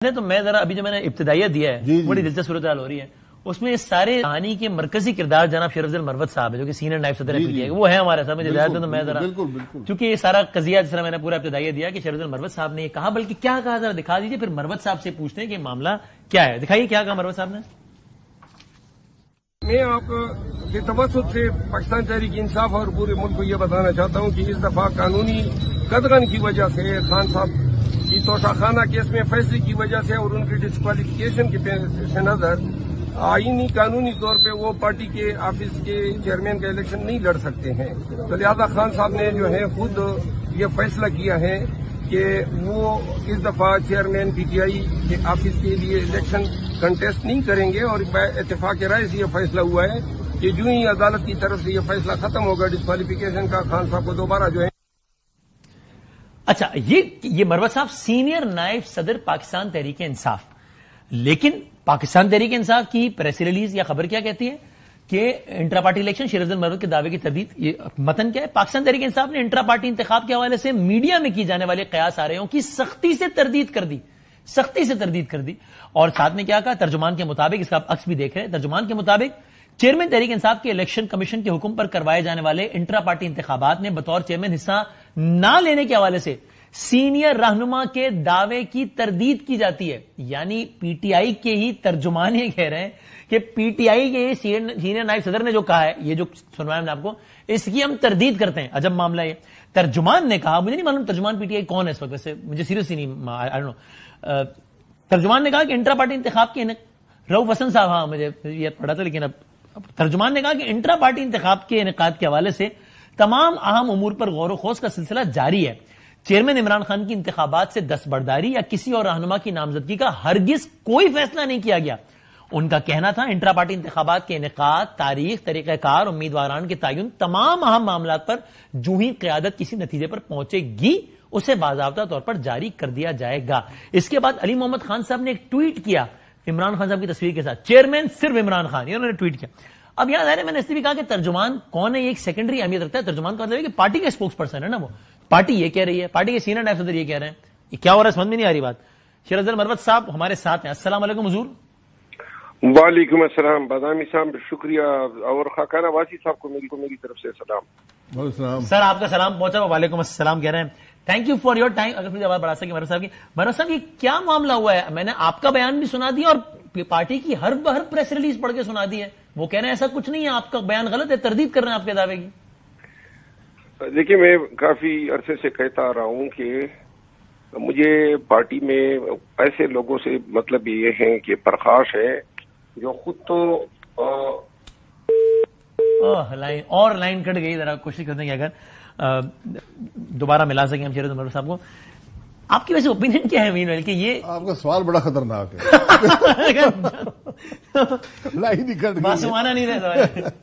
تو میں ذرا ابھی جو میں نے ابتدائیہ دیا ہے بڑی دلچسپ صورتحال ہو رہی ہے اس میں سارے کہانی کے مرکزی کردار جناب شیر افضل مروت صاحب ہے جو کہ سینئر نائب صدر پی ٹی آئی وہ ہے ہمارے ساتھ. مجھے ہدایت ہے تو میں ذرا چونکہ یہ سارا قضیہ جس طرح میں نے پورا ابتدائیہ دیا کہ شیر افضل مروت صاحب نے یہ کہا بلکہ کیا کہا ذرا دکھا دیجیے پھر مروت صاحب سے پوچھتے ہیں کہ معاملہ کیا ہے. دکھائیے کیا کہا مروت صاحب نے. میں آپ کے توسط سے پاکستان تحریک انصاف اور پورے ملک کو یہ بتانا چاہتا ہوں کہ اس دفعہ قانونی قدغن کی وجہ سے خان صاحب کی توشہ خانہ کیس میں فیصلے کی وجہ سے اور ان کی ڈسکوالیفیکیشن کے پیش نظر آئینی قانونی طور پہ وہ پارٹی کے آفس کے چیئرمین کا الیکشن نہیں لڑ سکتے ہیں. تو لہذا خان صاحب نے جو ہے خود یہ فیصلہ کیا ہے کہ وہ اس دفعہ چیئرمین پی ٹی آئی کے آفس کے لیے الیکشن کنٹیسٹ نہیں کریں گے اور اتفاق رائے سے یہ فیصلہ ہوا ہے کہ جو ہی عدالت کی طرف سے یہ فیصلہ ختم ہوگا ڈسکوالیفیکیشن کا خان صاحب کو دوبارہ جو ہے. اچھا یہ مروت صاحب سینئر نائب صدر پاکستان تحریک انصاف, لیکن پاکستان تحریک انصاف کی پریس ریلیز یا خبر کیا کہتی ہے کہ انٹرا پارٹی الیکشن شیر افضل مروت کے دعوے کی تردید. یہ متن کیا ہے؟ پاکستان تحریک انصاف نے انٹرا پارٹی انتخاب کے حوالے سے میڈیا میں کی جانے والے قیاس آرائیوں کی سختی سے تردید کر دی اور ساتھ میں کیا کہا ترجمان کے مطابق, اس کا عکس بھی دیکھ رہے ہیں, ترجمان کے مطابق چیئرمین تحریک انصاف کے الیکشن کمیشن کے حکم پر کروائے جانے والے انٹرا پارٹی انتخابات میں بطور چیئرمین حصہ نہ لینے کے حوالے سے سینئر رہنما کے دعوے کی تردید کی جاتی ہے. یعنی پی ٹی آئی کے ہی ترجمان یہ کہہ رہے ہیں کہ پی ٹی آئی کے سینئر نائب صدر نے جو کہا ہے, یہ جو سنوایا ہم نے آپ کو, اس کی ہم تردید کرتے ہیں. عجب معاملہ یہ. ترجمان نے کہا, مجھے نہیں معلوم ترجمان پی ٹی آئی کون ہے اس وقت, ویسے مجھے سیریسلی نہیں, ترجمان نے کہا کہ انٹرا پارٹی انتخاب کے رؤف حسن صاحب, ہاں مجھے یہ پڑھا تھا, لیکن اب ترجمان نے کہا کہ انٹرا پارٹی انتخاب کے انعقاد کے حوالے سے تمام اہم امور پر غور و خوض کا سلسلہ جاری ہے. چیئرمین عمران خان کی انتخابات سے دستبرداری یا کسی اور رہنما کی نامزدگی کا ہرگز کوئی فیصلہ نہیں کیا گیا. ان کا کہنا تھا انٹرا پارٹی انتخابات کے انعقاد, تاریخ, طریقہ کار, امیدواران کے تعین, تمام اہم معاملات پر جو ہی قیادت کسی نتیجے پر پہنچے گی اسے باضابطہ طور پر جاری کر دیا جائے گا. اس کے بعد علی محمد خان صاحب نے ایک ٹویٹ کیا عمران خان صاحب کی تصویر کے ساتھ, چیئرمین صرف عمران خان, یہ انہوں نے ٹویٹ کیا. اب یاد آ رہا ہے میں نے اس لیے بھی کہا کہ ترجمان کون ہے یہ ایک سیکنڈری اہمیت رکھتا ہے. ترجمان کا مطلب ہے کہ پارٹی کا اسپوکس پرسن ہے نا, وہ پارٹی یہ کہہ رہی ہے, پارٹی کے سینئر نائب صدر یہ کہہ رہے ہیں. یہ کیا ہو رہا ہے سمجھ میں نہیں آ رہی بات. شیر افضل مروت صاحب ہمارے ساتھ ہیں. السلام علیکم حضور. وعلیکم السلام بادامی صاحب, شکریہ, اور خاکانہ واسی صاحب کو میری طرف سے سلام. سر آپ کا سلام پہنچا. وعلیکم السلام کہہ رہے ہیں. Thank you for your time. اگر پھر آواز بڑھا سکے مروت صاحب کی. مروت صاحب یہ کیا معاملہ ہوا ہے؟ میں نے آپ کا بیان بھی سنا دیا اور پارٹی کی ہر پریس ریلیز پڑھ کے سنا دی ہے. وہ کہہ رہے ہیں ایسا کچھ نہیں ہے, آپ کا بیان غلط ہے, تردید کر رہے ہیں آپ کے دعوے کی. دیکھیے میں کافی عرصے سے کہتا آ رہا ہوں کہ مجھے پارٹی میں ایسے لوگوں سے مطلب یہ ہے کہ پرخاش ہے جو خود تو لائن کٹ گئی. ذرا کوشش کرتے ہیں کہ اگر دوبارہ ملا سکیں ہم شیر افضل مروت صاحب کو. آپ کی ویسے اوپینین کیا ہے مین کہ یہ آپ کا سوال بڑا خطرناک ہے. لائن ہی کٹ گئی, معصومانہ نہیں رہتا.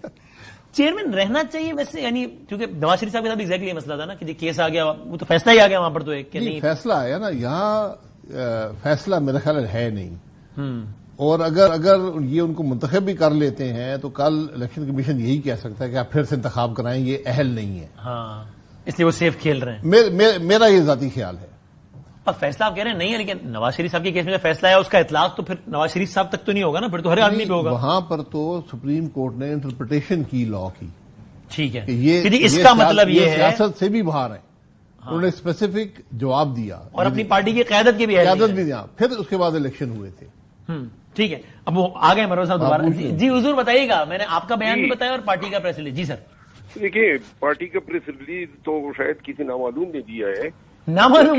چیئرمین رہنا چاہیے ویسے, یعنی کیونکہ نواز شریف صاحب کے ساتھ ایگزیکٹلی یہ مسئلہ تھا نا کہ کیس آ گیا, وہ تو فیصلہ ہی آ گیا وہاں پر تو ایک کہ نہیں فیصلہ آیا نا, یہاں فیصلہ میرا خیال ہے نہیں. اور اگر یہ ان کو منتخب بھی کر لیتے ہیں تو کل الیکشن کمیشن یہی کہہ سکتا ہے کہ آپ پھر سے انتخاب کرائیں, یہ اہل نہیں ہے. ہاں, اس لیے وہ سیف کھیل رہے ہیں. میرا یہ ذاتی خیال ہے. اب فیصلہ آپ کہہ رہے ہیں نہیں ہے, لیکن نواز شریف صاحب کے کیس میں جو فیصلہ ہے اس کا اطلاق تو پھر نواز شریف صاحب تک تو نہیں ہوگا نا, پھر تو ہر آدمی پہ ہوگا. وہاں پر تو سپریم کورٹ نے انٹرپریٹیشن کی لا کی. ٹھیک ہے, یہ اس کا مطلب یہ ہے سیاست سے بھی باہر ہے. انہوں نے اسپیسیفک جواب دیا اور اپنی پارٹی کی قیادت کی بھی دیا. پھر اس کے بعد الیکشن ہوئے تھے. ٹھیک ہے, اب وہ آ گئے مروت صاحب دوبارہ. جی حضور بتائیے گا, میں نے آپ کا بیان بھی بتایا اور پارٹی کا پریس ریلیز. جی سر. دیکھیے پارٹی کا پریس ریلیز تو شاید کسی نامعلوم نے دیا ہے. نامعلوم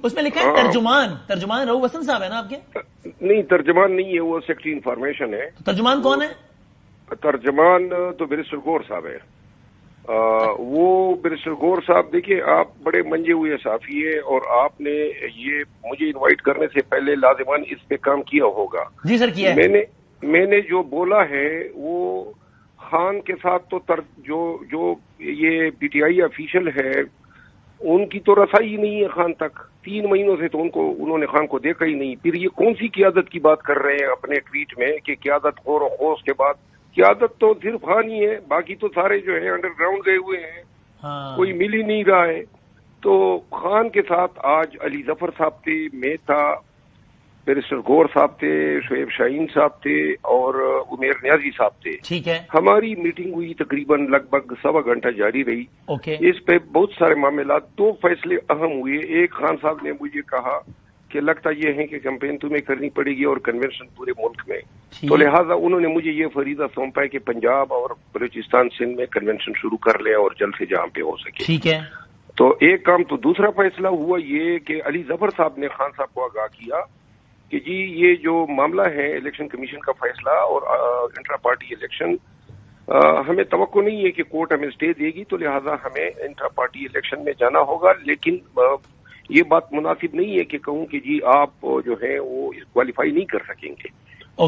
اس میں لکھا ہے ترجمان رؤف حسن صاحب ہے نا آپ کے؟ نہیں, ترجمان نہیں ہے, وہ سیکرٹری انفارمیشن ہے. ترجمان کون ہے؟ ترجمان تو بیرسٹر گور صاحب ہے. وہ بیرسٹر گور صاحب, دیکھیے آپ بڑے منجے ہوئے صحافی ہیں اور آپ نے یہ مجھے انوائٹ کرنے سے پہلے لازمان اس پہ کام کیا ہوگا. جی سر کیا ہے. میں نے جو بولا ہے وہ خان کے ساتھ تو جو یہ پی ٹی آئی افیشل ہے ان کی تو رسائی نہیں ہے خان تک. 3 مہینوں سے تو انہوں نے خان کو دیکھا ہی نہیں. پھر یہ کون سی قیادت کی بات کر رہے ہیں اپنے ٹویٹ میں کہ قیادت غور و خوض کے بعد؟ قیادت تو صرف خان ہی ہے, باقی تو سارے جو ہے انڈر گراؤنڈ گئے ہوئے ہیں. کوئی مل ہی نہیں رہا ہے. تو خان کے ساتھ آج علی ظفر صاحب تھے, میں تھا, بیرسٹر غور صاحب تھے، شعیب شاہین صاحب تھے اور عمیر نیازی صاحب تھے. ٹھیک ہے. ہماری میٹنگ ہوئی تقریباً لگ بھگ 1.25 گھنٹہ جاری رہی. اوکے. اس پہ بہت سارے معاملات، 2 فیصلے اہم ہوئے. ایک خان صاحب نے مجھے کہا کہ لگتا یہ ہے کہ کیمپین تمہیں کرنی پڑے گی اور کنونشن پورے ملک میں، تو لہٰذا انہوں نے مجھے یہ فریضہ سونپا ہے کہ پنجاب اور بلوچستان سندھ میں کنونشن شروع کر لیں اور جلد سے جہاں پہ ہو سکے. ٹھیک ہے. تو ایک کام. تو دوسرا فیصلہ ہوا یہ کہ علی ظفر صاحب نے خان صاحب کو آگاہ کیا کہ جی یہ جو معاملہ ہے الیکشن کمیشن کا فیصلہ اور انٹرا پارٹی الیکشن، ہمیں توقع نہیں ہے کہ کورٹ ہمیں اسٹے دے گی، تو لہٰذا ہمیں انٹرا پارٹی الیکشن میں جانا ہوگا. لیکن یہ بات مناسب نہیں ہے کہ کہوں کہ جی آپ جو ہے وہ کوالیفائی نہیں کر سکیں گے.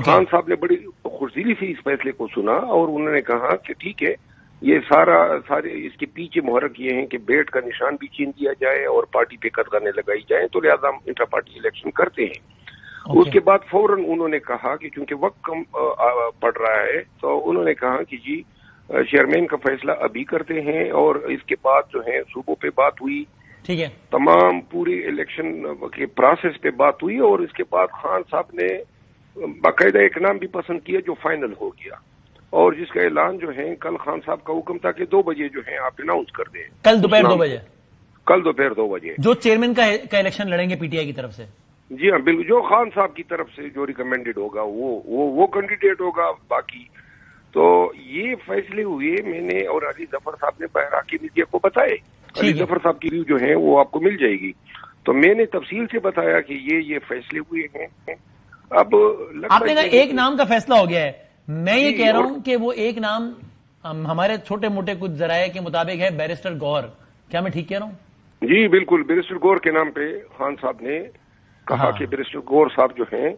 خان صاحب نے بڑی خوشدلی سے اس فیصلے کو سنا اور انہوں نے کہا کہ ٹھیک ہے، یہ سارے اس کے پیچھے محرک یہ ہیں کہ بیٹ کا نشان بھی چھین دیا جائے اور پارٹی پہ قدغنیں لگائی جائیں، تو لہٰذا ہم انٹرا پارٹی الیکشن کرتے ہیں. اس کے بعد فوراً انہوں نے کہا کہ چونکہ وقت کم پڑ رہا ہے تو انہوں نے کہا کہ جی چیئرمین کا فیصلہ ابھی کرتے ہیں. اور اس کے بعد جو ہے صوبوں پہ بات ہوئی، ٹھیک ہے، تمام پوری الیکشن کے پروسیس پہ بات ہوئی اور اس کے بعد خان صاحب نے باقاعدہ ایک نام بھی پسند کیا جو فائنل ہو گیا اور جس کا اعلان جو ہے کل خان صاحب کا حکم تھا کہ 2 بجے جو ہے آپ اناؤنس کر دیں. کل دوپہر 2 بجے. کل دوپہر 2 بجے جو چیئرمین کا الیکشن لڑیں گے پی ٹی آئی کی طرف سے. جی ہاں بالکل، جو خان صاحب کی طرف سے جو ریکمینڈڈ ہوگا وہ کینڈیڈیٹ ہوگا. باقی تو یہ فیصلے ہوئے میں نے اور علی ظفر صاحب نے بہرحال میڈیا کو بتائے. علی ظفر صاحب کی ریویو جو ہے وہ آپ کو مل جائے گی. تو میں نے تفصیل سے بتایا کہ یہ فیصلے ہوئے ہیں. اب آپ نے کہا ایک نام کا فیصلہ ہو گیا ہے، میں یہ کہہ رہا ہوں کہ وہ ایک نام ہمارے چھوٹے موٹے کچھ ذرائع کے مطابق ہے بیرسٹر غور. کیا میں ٹھیک کہہ رہا ہوں؟ جی بالکل، بیرسٹر غور کے نام پہ خان صاحب نے کہا کہ بیرسٹر غور صاحب جو ہیں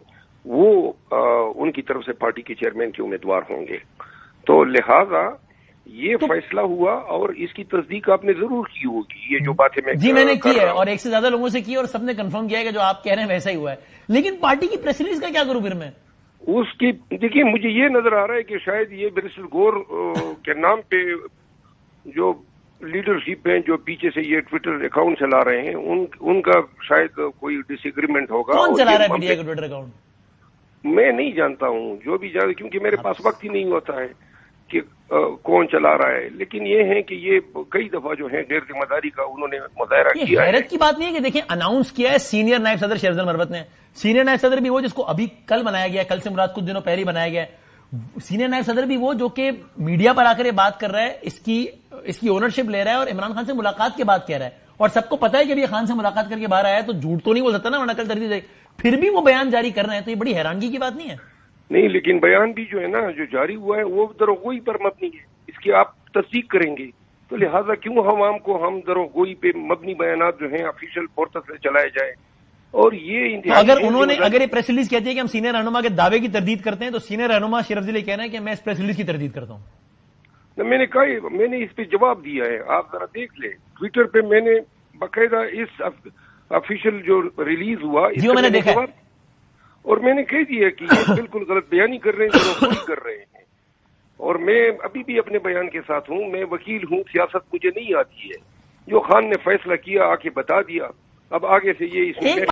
وہ ان کی طرف سے پارٹی کے چیئرمین کے امیدوار ہوں گے. تو لہذا یہ فیصلہ ہوا اور اس کی تصدیق آپ نے ضرور کی ہوگی. یہ جو باتیں میں نے کی ہے اور ایک سے زیادہ لوگوں سے کی اور سب نے کنفرم کیا ہے کہ جو آپ کہہ رہے ہیں ویسا ہی ہوا ہے. لیکن پارٹی کی پریس ریلیز کا کیا کروں پھر میں؟ اس کی دیکھیے مجھے یہ نظر آ رہا ہے کہ شاید یہ بیرسٹر غور کے نام پہ جو لیڈرشپ ہیں جو پیچھے سے یہ ٹویٹر اکاؤنٹ چلا رہے ہیں ان کا شاید کوئی ڈس ایگریمنٹ ہوگا. کون چلا رہا ہے میڈیا کا ٹویٹر اکاؤنٹ؟ میں نہیں جانتا ہوں، جو بھی جانتا کیونکہ میرے پاس وقت ہی نہیں ہوتا ہے کہ کون چلا رہا ہے. لیکن یہ ہے کہ یہ کئی دفعہ جو ہے غیر ذمہ داری کا انہوں نے مظاہرہ کیا ہے. حیرت کی بات نہیں ہے کہ دیکھیں اناؤنس کیا ہے سینئر نائب صدر شیرزل مربت نے. سینئر نائب صدر بھی وہ جس کو ابھی کل بنایا گیا، کل سے مراد کچھ دنوں پہلے بنایا گیا. سینئر نائب صدر بھی وہ جو کہ میڈیا پر آ کر یہ بات کر رہا ہے، اس کی اونرشپ لے رہا ہے اور عمران خان سے ملاقات کے بعد کہہ رہا ہے. اور سب کو پتا ہے کہ ابھی خان سے ملاقات کر کے باہر آیا ہے تو جھوٹ تو نہیں بول سکتا نا، ورنہ کل تردید ہے. پھر بھی وہ بیان جاری کر رہے ہیں، تو یہ بڑی حیرانگی کی بات نہیں ہے؟ نہیں، لیکن بیان بھی جو ہے نا جو جاری ہوا ہے وہ دروغوئی پر مبنی ہے. اس کی آپ تصدیق کریں گے تو لہٰذا کیوں عوام کو ہم دروغوئی پہ مبنی بیانات جو ہیں آفیشیل پورٹل سے چلائے جائیں. اور یہ اگر یہ پریس ریلیز کہتی ہے کہ ہم سینئر رہنما کے دعوے کی تردید کرتے ہیں تو سینئر رہنما شریف ضلع کہہ رہے ہیں کہ میں اس پریس ریلیز کی تردید کرتا ہوں. میں نے کہا میں نے اس پہ جواب دیا ہے، آپ ذرا دیکھ لیں ٹویٹر پہ میں نے باقاعدہ اس آفیشیل جو ریلیز ہوا جی میں نے دیکھا اور میں نے کہہ دیا کہ یہ بالکل غلط بیانی کر رہے ہیں، کر رہے ہیں. اور میں ابھی بھی اپنے بیان کے ساتھ ہوں، میں وکیل ہوں، سیاست مجھے نہیں آتی ہے. جو خان نے فیصلہ کیا آ کے بتا دیا، اب آگے سے یہ اس میں